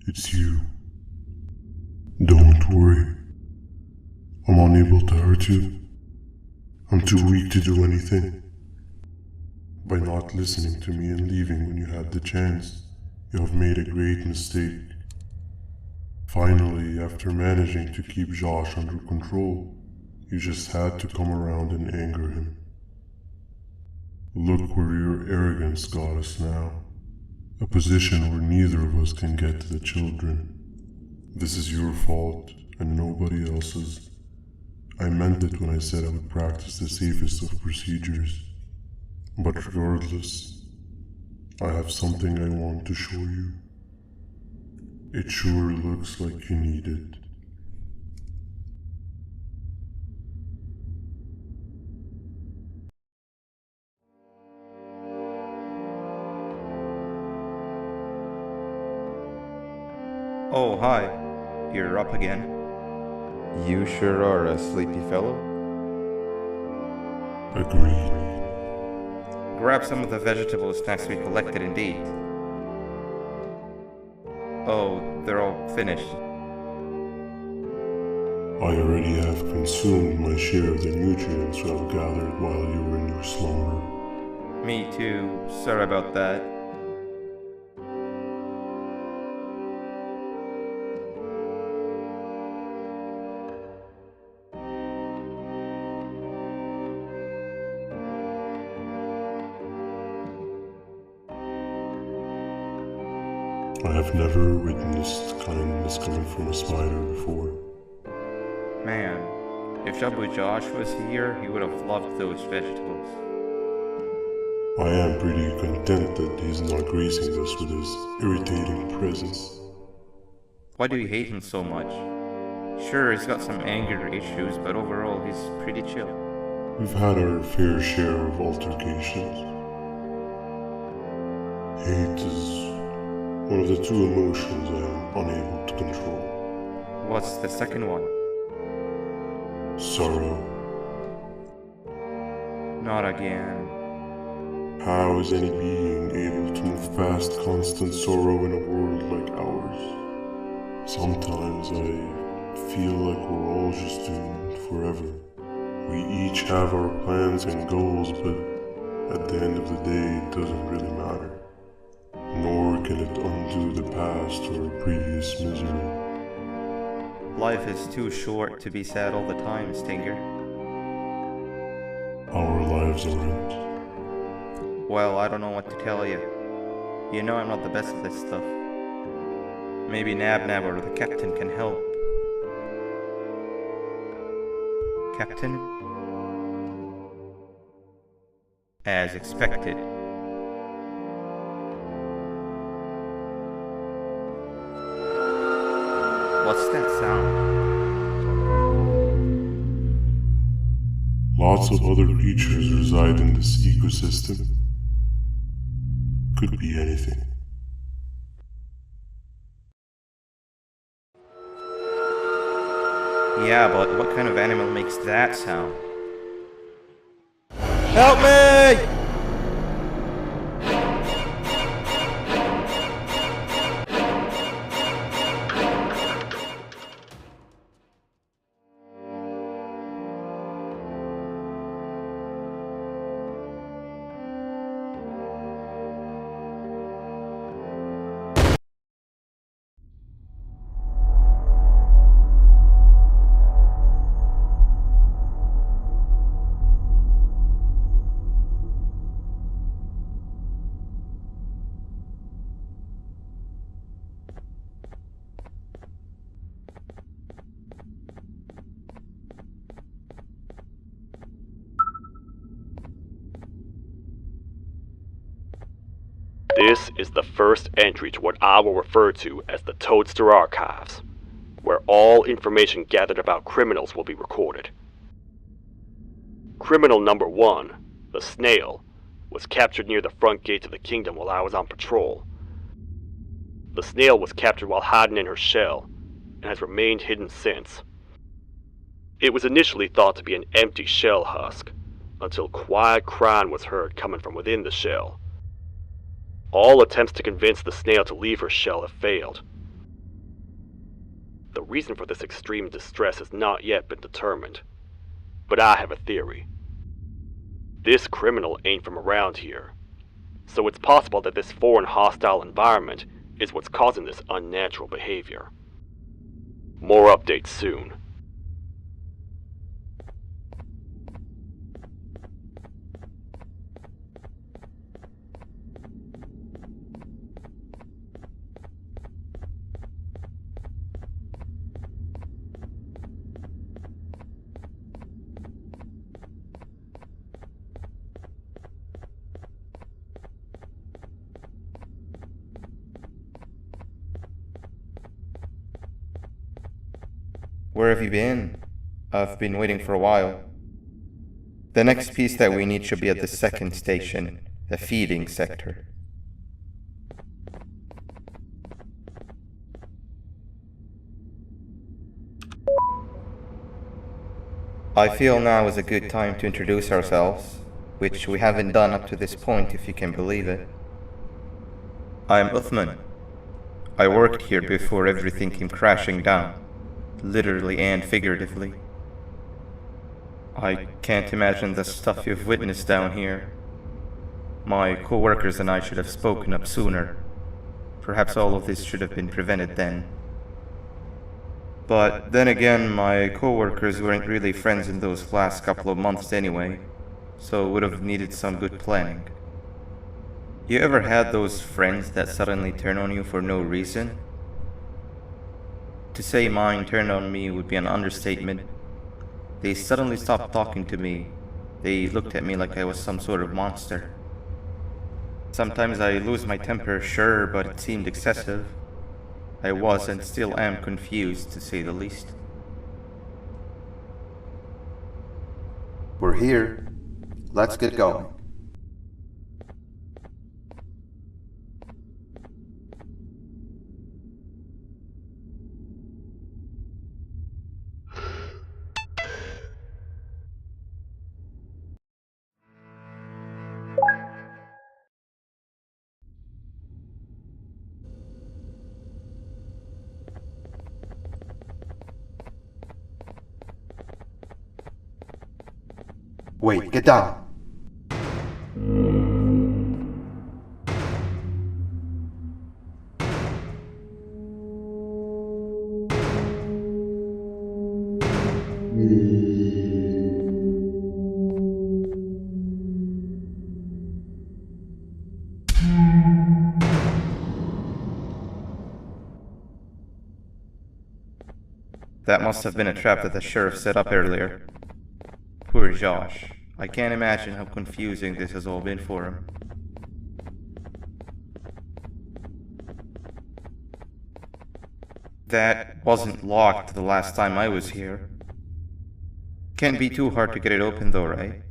It's you. Don't worry. I'm unable to hurt you. I'm too weak to do anything. By not listening to me and leaving when you had the chance, you have made a great mistake. Finally, after managing to keep Josh under control, you just had to come around and anger him. Look where your arrogance got us now. A position where neither of us can get to the children. This is your fault and nobody else's. I meant it when I said I would practice the safest of procedures. But regardless, I have something I want to show you. It sure looks like you need it. Oh, hi. You're up again. You sure are a sleepy fellow. Agreed. Grab some of the vegetable snacks we collected indeed. Oh, they're all finished. I already have consumed my share of the nutrients you have gathered while you were in your slumber. Me too. Sorry about that. I have never witnessed kindness coming from a spider before. Man, if CHOO Josh was here, he would have loved those vegetables. I am pretty content that he's not gracing us with his irritating presence. Why do you hate him so much? Sure, he's got some anger issues, but overall he's pretty chill. We've had our fair share of altercations. Hate is one of the two emotions I am unable to control. What's the second one? Sorrow. Not again. How is any being able to move past constant sorrow in a world like ours? Sometimes I feel like we're all just doomed forever. We each have our plans and goals, but at the end of the day, it doesn't really matter. Nor can it undo the past or previous misery. Life is too short to be sad all the time, Stinger. Our lives aren't. Well, I don't know what to tell you. You know I'm not the best at this stuff. Maybe Nab or the captain can help. Captain? As expected. What's that sound? Lots of other creatures reside in this ecosystem. Could be anything. Yeah, but what kind of animal makes that sound? Help me! This is the first entry to what I will refer to as the Toadster Archives, where all information gathered about criminals will be recorded. Criminal number 1, the snail, was captured near the front gate of the kingdom while I was on patrol. The snail was captured while hiding in her shell, and has remained hidden since. It was initially thought to be an empty shell husk, until quiet crying was heard coming from within the shell. All attempts to convince the snail to leave her shell have failed. reason for this extreme distress has not yet been determined. But I have a theory. This criminal ain't from around here, so it's possible that this foreign hostile environment is what's causing this unnatural behavior. More updates soon. Where have you been? I've been waiting for a while. The next piece that we need should be at the second station, the feeding sector. I feel now is a good time to introduce ourselves, which we haven't done up to this point, if you can believe it. I'm Uthman. I worked here before everything came crashing down, literally and figuratively. I can't imagine the stuff you've witnessed down here. My co-workers and I should have spoken up sooner. Perhaps all of this should have been prevented then. But then again, my co-workers weren't really friends in those last couple of months anyway, so would have needed some good planning. You ever had those friends that suddenly turn on you for no reason? To say mine turned on me would be an understatement. They suddenly stopped talking to me. They looked at me like I was some sort of monster. Sometimes I lose my temper, sure, but it seemed excessive. I was and still am confused, to say the least. We're here. Let's get going. Wait, get down. That must have been a trap that the sheriff set up earlier. Poor Josh. I can't imagine how confusing this has all been for him. That wasn't locked the last time I was here. Can't be too hard to get it open though, right?